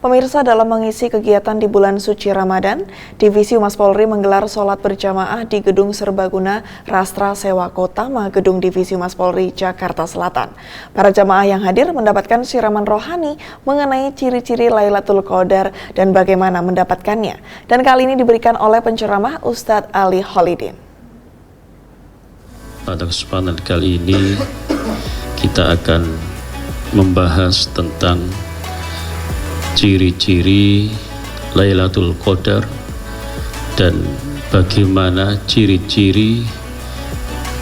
Pemirsa, dalam mengisi kegiatan di bulan suci Ramadan, Divisi Humas Polri menggelar sholat berjamaah di Gedung Serbaguna Rastra Sewa Kotama Gedung Divisi Humas Polri, Jakarta Selatan. Para jamaah yang hadir mendapatkan siraman rohani mengenai ciri-ciri Lailatul Qadar dan bagaimana mendapatkannya. Dan kali ini diberikan oleh penceramah Ustadz Ali Holidin. Pada kesempatan kali ini kita akan membahas tentang ciri-ciri Lailatul Qadar dan bagaimana ciri-ciri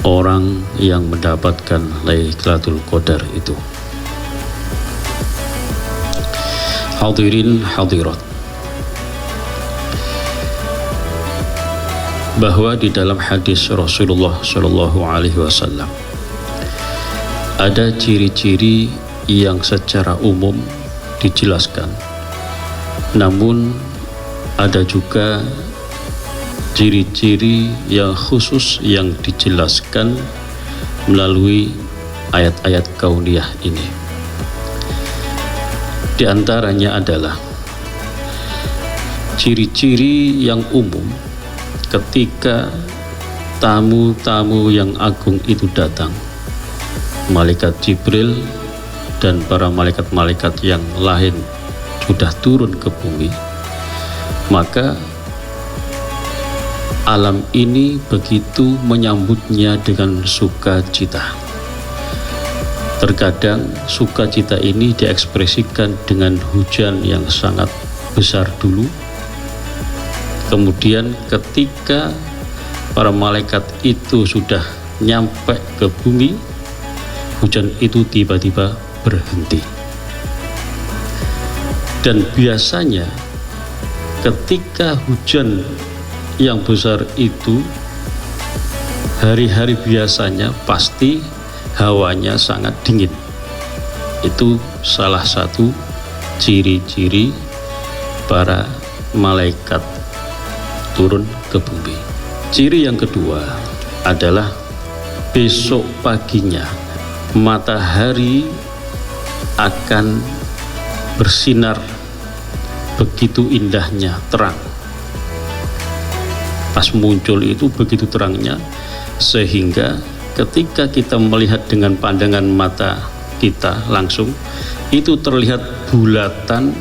orang yang mendapatkan Lailatul Qadar itu. Hadirin hadirat, bahwa di dalam hadis Rasulullah SAW ada ciri-ciri yang secara umum dijelaskan, namun ada juga ciri-ciri yang khusus yang dijelaskan melalui ayat-ayat kauniyah ini. Di antaranya adalah ciri-ciri yang umum ketika tamu-tamu yang agung itu datang, malaikat Jibril dan para malaikat-malaikat yang lain sudah turun ke bumi, maka alam ini begitu menyambutnya dengan sukacita. Terkadang sukacita ini diekspresikan dengan hujan yang sangat besar dulu. Kemudian ketika para malaikat itu sudah nyampe ke bumi, hujan itu tiba-tiba berhenti. Dan biasanya ketika hujan yang besar itu, hari-hari biasanya pasti hawanya sangat dingin. Itu salah satu ciri-ciri para malaikat turun ke bumi. Ciri yang kedua adalah besok paginya matahari akan bersinar begitu indahnya, terang. Pas muncul itu begitu terangnya, sehingga ketika kita melihat dengan pandangan mata kita langsung, itu terlihat bulatan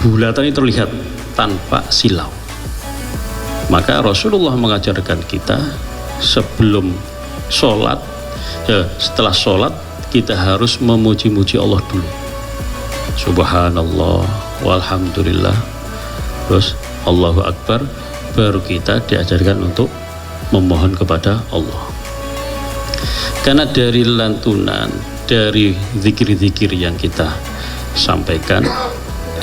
ini terlihat tanpa silau. Maka Rasulullah mengajarkan kita sebelum sholat, setelah sholat kita harus memuji-muji Allah dulu. Subhanallah walhamdulillah, terus Allahu Akbar, baru kita diajarkan untuk memohon kepada Allah. Karena dari lantunan, dari zikir-zikir yang kita sampaikan,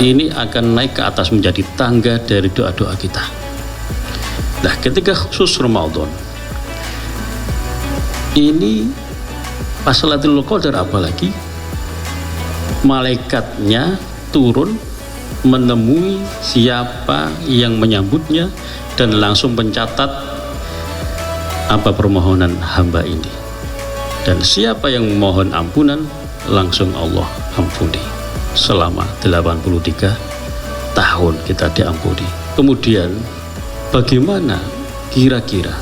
ini akan naik ke atas menjadi tangga dari doa-doa kita. Nah, ketika khusus Ramadan ini pas Lailatul Qadar, apalagi malaikatnya turun menemui siapa yang menyambutnya dan langsung mencatat apa permohonan hamba ini, dan siapa yang memohon ampunan langsung Allah ampuni. Selama 83 tahun kita diampuni. Kemudian bagaimana kira-kira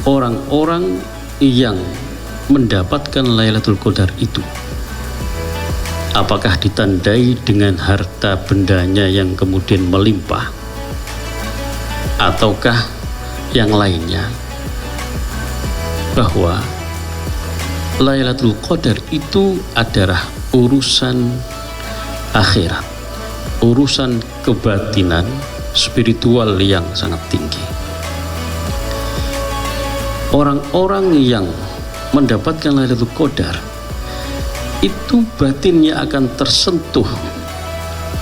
orang-orang yang mendapatkan Lailatul Qadar itu? Apakah ditandai dengan harta bendanya yang kemudian melimpah, ataukah yang lainnya? Bahwa Lailatul Qadar itu adalah urusan akhirat, urusan kebatinan spiritual yang sangat tinggi. Orang-orang yang mendapatkan Lailatul Qadar itu batinnya akan tersentuh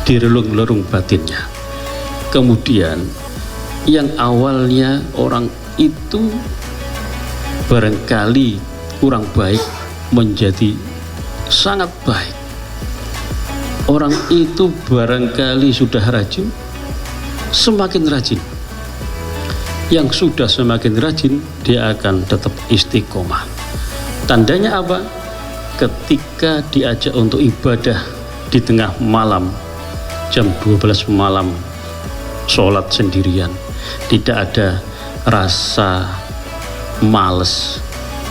di relung-relung batinnya. Kemudian yang awalnya orang itu barangkali kurang baik menjadi sangat baik. Orang itu barangkali sudah rajin, semakin rajin. Yang sudah semakin rajin, dia akan tetap istiqomah. Tandanya apa? Ketika diajak untuk ibadah di tengah malam, jam 12 malam sholat sendirian, tidak ada rasa males.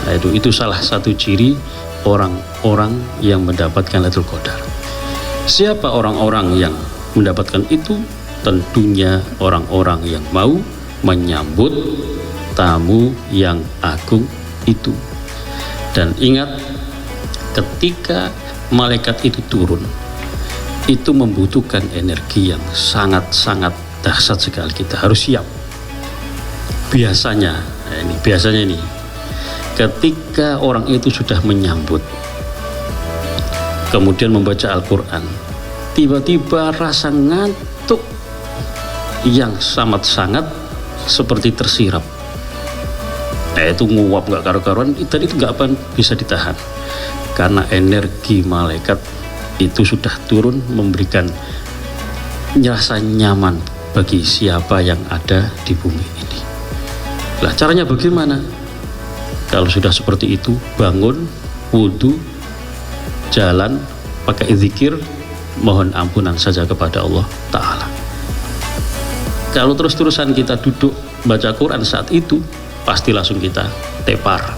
Nah, itu salah satu ciri orang-orang yang mendapatkan Lailatul Qadar. Siapa orang-orang yang mendapatkan itu? Tentunya orang-orang yang mau menyambut tamu yang agung itu. Dan ingat, ketika malaikat itu turun, itu membutuhkan energi yang sangat-sangat dahsyat sekali. Kita harus siap. Biasanya ini ketika orang itu sudah menyambut, kemudian membaca Al-Quran, tiba-tiba rasa ngantuk yang sangat-sangat seperti tersirap. Itu nguap gak karu-karuan, dan itu gak akan bisa ditahan, karena energi malaikat itu sudah turun, memberikan rasa nyaman bagi siapa yang ada di bumi ini. Lah, caranya bagaimana? Kalau sudah seperti itu, bangun, wudhu, jalan, pakai zikir, mohon ampunan saja kepada Allah Ta'ala. Kalau terus-terusan kita duduk baca Quran saat itu, pasti langsung kita tepar,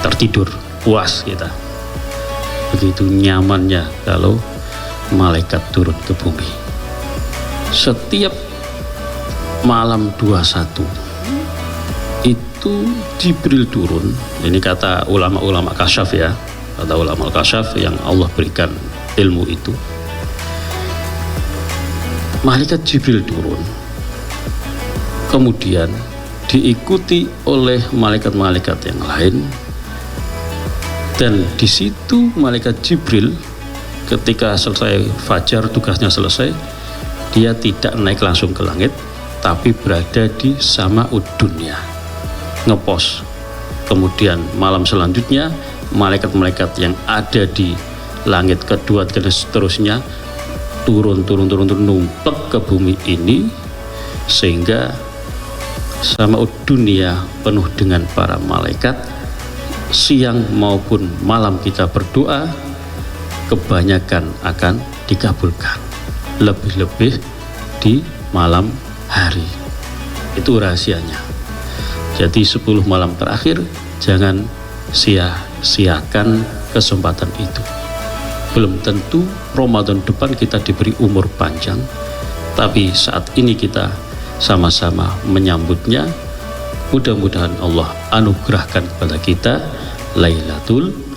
tertidur, puas kita. Begitu nyamannya kalau malaikat turun ke bumi. Setiap malam 21 itu Jibril turun. Ini kata ulama-ulama kasyaf ya, kata ulama kasyaf yang Allah berikan ilmu itu. Malaikat Jibril turun, kemudian diikuti oleh malaikat-malaikat yang lain. Dan di situ malaikat Jibril ketika selesai fajar, tugasnya selesai, dia tidak naik langsung ke langit, tapi berada di Sama'ud Dunya, ngepos. Kemudian malam selanjutnya malaikat-malaikat yang ada di langit kedua dan seterusnya turun numpuk ke bumi ini, sehingga Sama'ud Dunya penuh dengan para malaikat. Siang maupun malam kita berdoa, kebanyakan akan dikabulkan, lebih-lebih di malam hari. Itu rahasianya. Jadi 10 malam terakhir jangan sia-siakan kesempatan itu. Belum tentu Ramadan depan kita diberi umur panjang, tapi saat ini kita sama-sama menyambutnya. Mudah-mudahan Allah anugerahkan kepada kita Lailatul